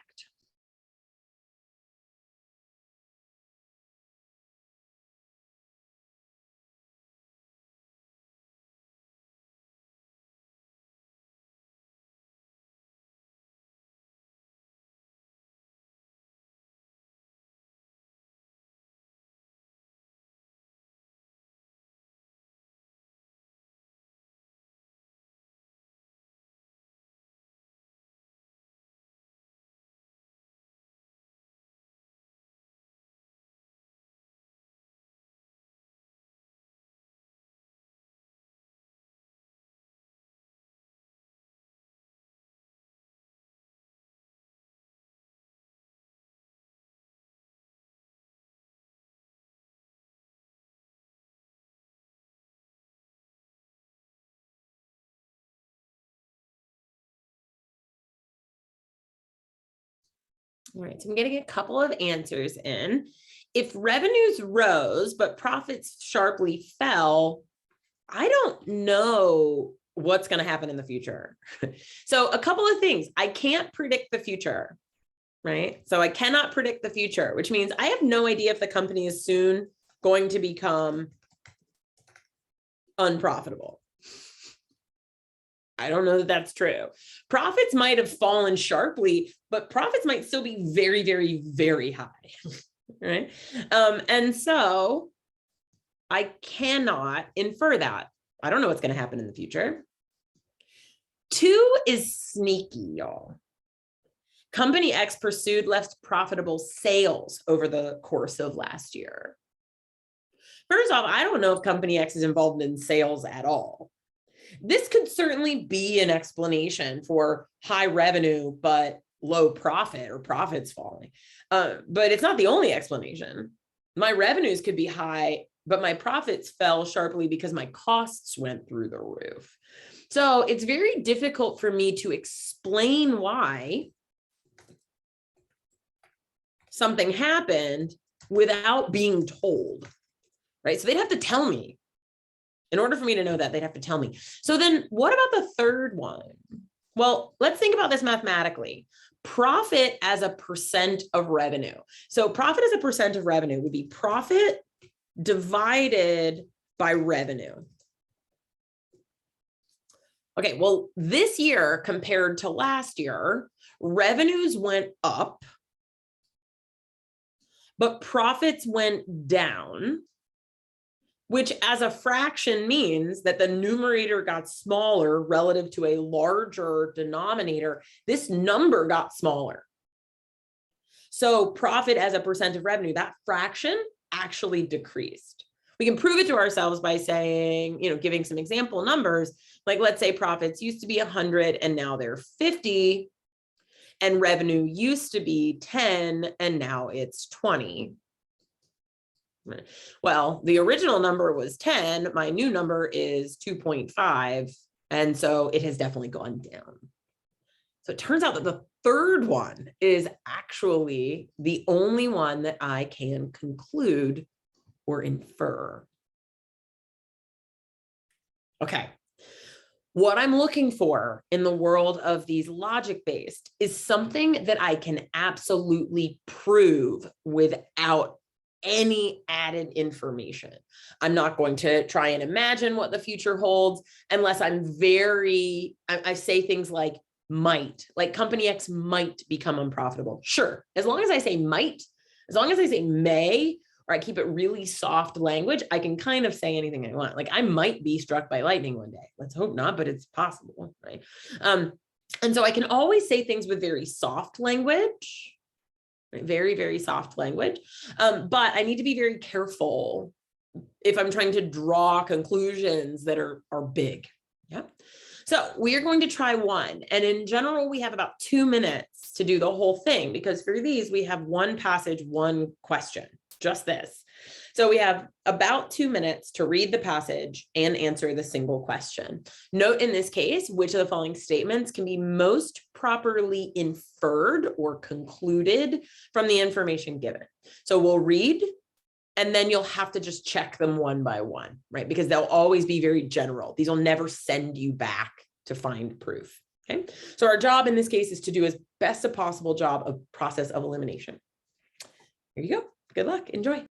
All right, so I'm getting a couple of answers in. If revenues rose, but profits sharply fell, I don't know what's going to happen in the future. So a couple of things. I can't predict the future, right? So I cannot predict the future, which means I have no idea if the company is soon going to become unprofitable. I don't know that that's true. Profits might have fallen sharply, but profits might still be very, very, very high, right? And so I cannot infer that. I don't know what's going to happen in the future. 2 is sneaky, y'all. Company X pursued less profitable sales over the course of last year. First off, I don't know if Company X is involved in sales at all. This could certainly be an explanation for high revenue, but low profit or profits falling. But it's not the only explanation. My revenues could be high, but my profits fell sharply because my costs went through the roof. So it's very difficult for me to explain why something happened without being told, right? So they'd have to tell me. In order for me to know that, they'd have to tell me. So then what about the third one? Well, let's think about this mathematically. Profit as a percent of revenue. So profit as a percent of revenue would be profit divided by revenue. Okay, well, this year compared to last year, revenues went up, but profits went down, which as a fraction means that the numerator got smaller relative to a larger denominator. This number got smaller. So profit as a percent of revenue, that fraction actually decreased. We can prove it to ourselves by saying, giving some example numbers, like let's say profits used to be 100 and now they're 50, and revenue used to be 10 and now it's 20. Well, the original number was 10. My new number is 2.5. And so it has definitely gone down. So it turns out that the third one is actually the only one that I can conclude or infer. Okay. What I'm looking for in the world of these logic-based is something that I can absolutely prove without any added information. I'm not going to try and imagine what the future holds unless I say things like might, like company X might become unprofitable. Sure, as long as I say might, as long as I say may, or I keep it really soft language, I can kind of say anything I want. Like I might be struck by lightning one day. Let's hope not, but it's possible, right? And so I can always say things with very soft language, very, very soft language. But I need to be very careful if I'm trying to draw conclusions that are big. Yeah. So we are going to try one. And in general, we have about 2 minutes to do the whole thing, because for these, we have one passage, one question, just this. So we have about 2 minutes to read the passage and answer the single question. Note in this case, which of the following statements can be most properly inferred or concluded from the information given. So we'll read, and then you'll have to just check them one by one, right? Because they'll always be very general. These will never send you back to find proof, okay? So our job in this case is to do as best a possible job of process of elimination. Here you go. Good luck. Enjoy.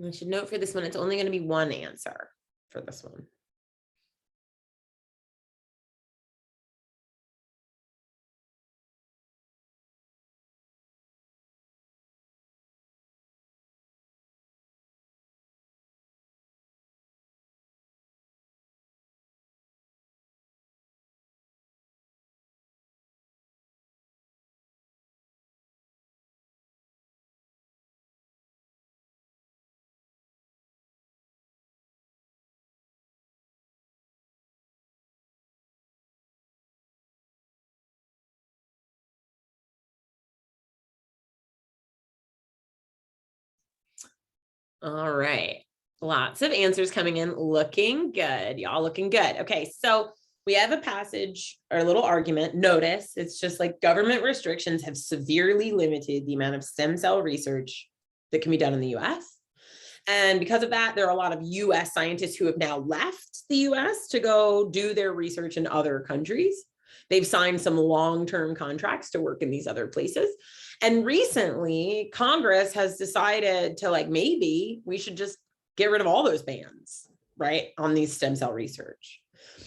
I should note for this one, it's only going to be one answer for this one. All right. Lots of answers coming in. Looking good. Y'all looking good. Okay. So we have a passage or a little argument. Notice it's just like government restrictions have severely limited the amount of stem cell research that can be done in the US. And because of that, there are a lot of US scientists who have now left the US to go do their research in other countries. They've signed some long-term contracts to work in these other places. And recently, Congress has decided to like, maybe we should just get rid of all those bans, right, on these stem cell research.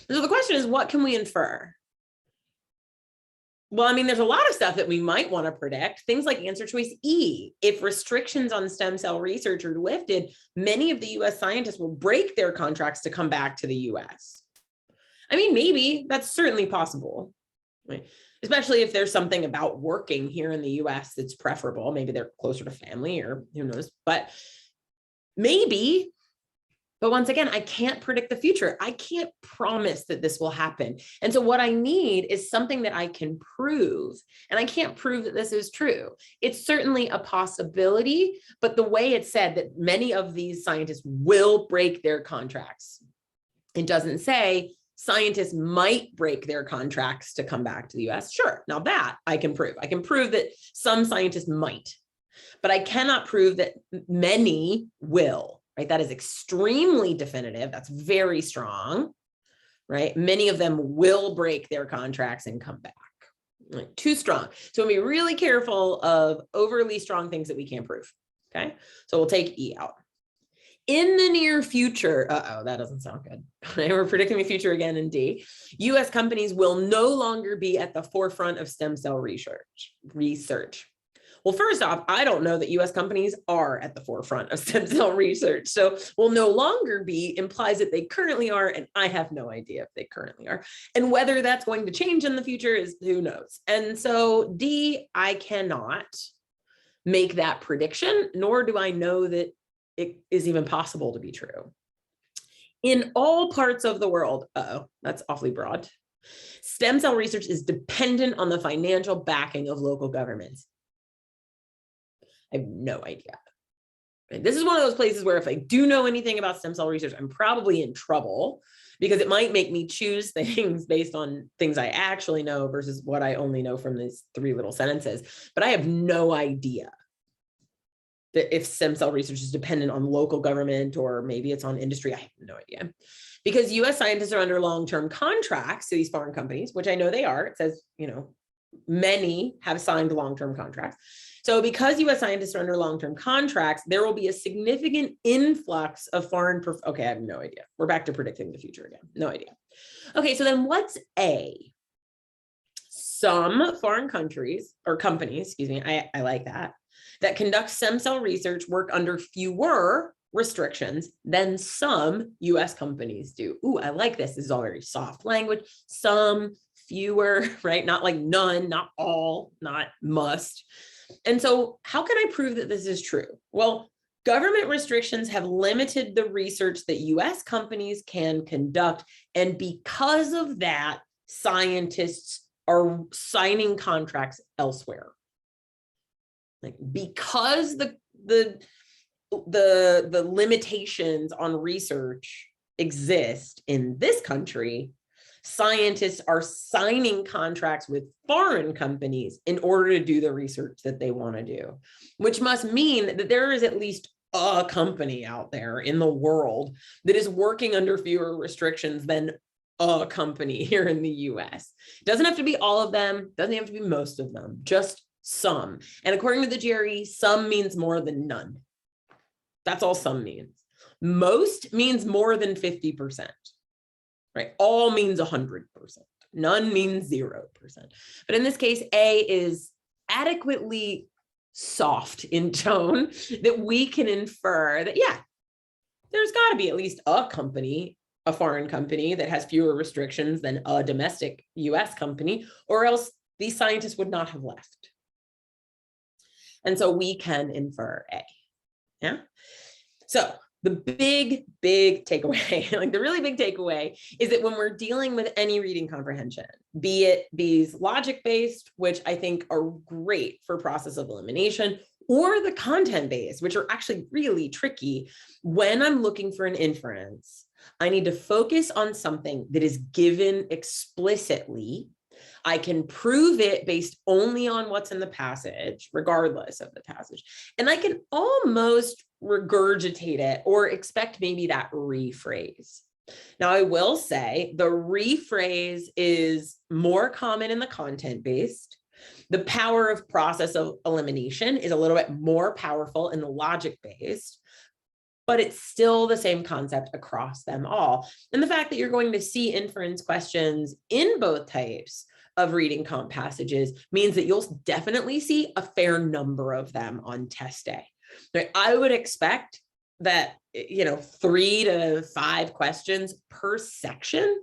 So the question is, what can we infer? Well, I mean, there's a lot of stuff that we might want to predict. Things like answer choice E. If restrictions on stem cell research are lifted, many of the US scientists will break their contracts to come back to the US. I mean, maybe that's certainly possible, right? Especially if there's something about working here in the US that's preferable. Maybe they're closer to family or who knows, but maybe. But once again, I can't predict the future. I can't promise that this will happen. And so what I need is something that I can prove. And I can't prove that this is true. It's certainly a possibility, but the way it's said that many of these scientists will break their contracts. It doesn't say scientists might break their contracts to come back to the US. Sure, now that I can prove. I can prove that some scientists might, but I cannot prove that many will. Right? That is extremely definitive. That's very strong, right? Many of them will break their contracts and come back. Right? Too strong. So we'll be really careful of overly strong things that we can't prove. Okay. So we'll take E out. In the near future, that doesn't sound good. We're predicting the future again in D. US companies will no longer be at the forefront of stem cell research. Well, first off, I don't know that US companies are at the forefront of stem cell research. So will no longer be implies that they currently are, and I have no idea if they currently are. And whether that's going to change in the future is who knows. And so D, I cannot make that prediction, nor do I know that it is even possible to be true. In all parts of the world, that's awfully broad. Stem cell research is dependent on the financial backing of local governments. I have no idea. This is one of those places where if I do know anything about stem cell research, I'm probably in trouble because it might make me choose things based on things I actually know versus what I only know from these 3 little sentences. But I have no idea that if stem cell research is dependent on local government or maybe it's on industry. I have no idea. Because US scientists are under long-term contracts to these foreign companies, which I know they are. It says, many have signed long-term contracts. So because US scientists are under long-term contracts, there will be a significant influx of foreign, okay, I have no idea. We're back to predicting the future again. No idea. Okay, so then what's A? Some foreign countries or companies, excuse me, I like that conduct stem cell research work under fewer restrictions than some US companies do. Ooh, I like this. This is all very soft language. Some, fewer, right? Not like none, not all, not must. And so how can I prove that this is true? Well, government restrictions have limited the research that US companies can conduct. And because of that, scientists are signing contracts elsewhere. Like because the limitations on research exist in this country, scientists are signing contracts with foreign companies in order to do the research that they want to do, which must mean that there is at least a company out there in the world that is working under fewer restrictions than a company here in the US. It doesn't have to be all of them, doesn't have to be most of them, just some. And according to the GRE, some means more than none. That's all some means. Most means more than 50%, right? All means 100%. None means 0%. But in this case, A is adequately soft in tone that we can infer that, yeah, there's got to be at least a company, a foreign company that has fewer restrictions than a domestic US company, or else these scientists would not have left. And so we can infer A. Yeah. So the big takeaway, like the really big takeaway, is that when we're dealing with any reading comprehension, be it these logic-based, which I think are great for process of elimination, or the content-based, which are actually really tricky, when I'm looking for an inference, I need to focus on something that is given explicitly. I can prove it based only on what's in the passage, regardless of the passage. And I can almost regurgitate it or expect maybe that rephrase. Now, I will say the rephrase is more common in the content-based. The power of process of elimination is a little bit more powerful in the logic-based, but it's still the same concept across them all. And the fact that you're going to see inference questions in both types of reading comp passages means that you'll definitely see a fair number of them on test day. Right? I would expect that, 3 to 5 questions per section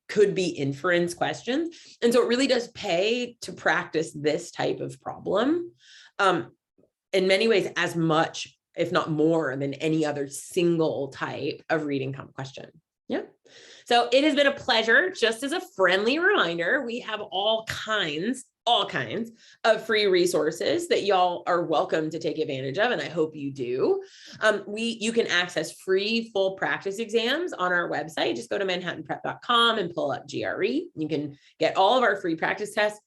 could be inference questions. And so it really does pay to practice this type of problem in many ways as much, if not more, than any other single type of reading comp question. Yeah. So it has been a pleasure. Just as a friendly reminder, we have all kinds of free resources that y'all are welcome to take advantage of, and I hope you do. You can access free full practice exams on our website. Just go to manhattanprep.com and pull up GRE. You can get all of our free practice tests.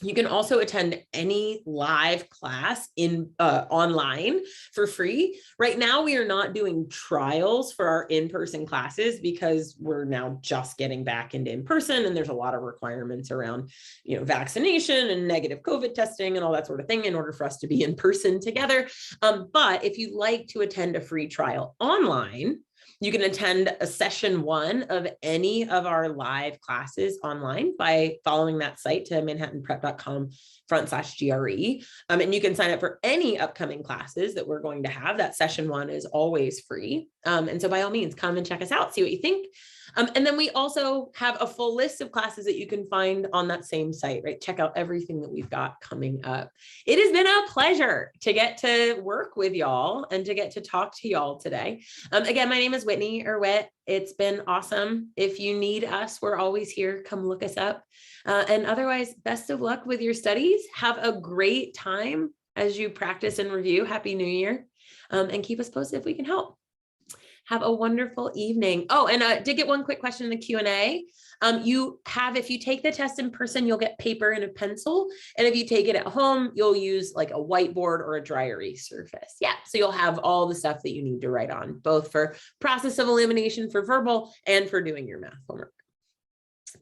You can also attend any live class online for free. Right now, we are not doing trials for our in-person classes because we're now just getting back into in-person, and there's a lot of requirements around, vaccination and negative COVID testing and all that sort of thing in order for us to be in person together. But if you'd like to attend a free trial online, you can attend a session 1 of any of our live classes online by following that site to manhattanprep.com/GRE. And you can sign up for any upcoming classes that we're going to have. That session 1 is always free. And so by all means, come and check us out, see what you think. And then we also have a full list of classes that you can find on that same site, right? Check out everything that we've got coming up. It has been a pleasure to get to work with y'all and to get to talk to y'all today. Again, my name is Whitney or Whit. It's been awesome. If you need us, we're always here. Come look us up. And otherwise, best of luck with your studies. Have a great time as you practice and review. Happy New Year. And keep us posted if we can help. Have a wonderful evening. Oh, and I did get one quick question in the Q&A. If you take the test in person, you'll get paper and a pencil. And if you take it at home, you'll use like a whiteboard or a dry erase surface. Yeah, so you'll have all the stuff that you need to write on, both for process of elimination for verbal and for doing your math homework.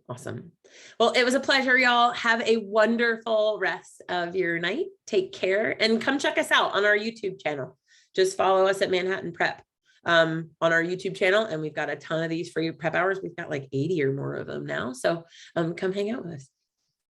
Awesome. Well, it was a pleasure, y'all. Have a wonderful rest of your night. Take care and come check us out on our YouTube channel. Just follow us at Manhattan Prep on our YouTube channel, and we've got a ton of these free prep hours. We've got like 80 or more of them now. So come hang out with us.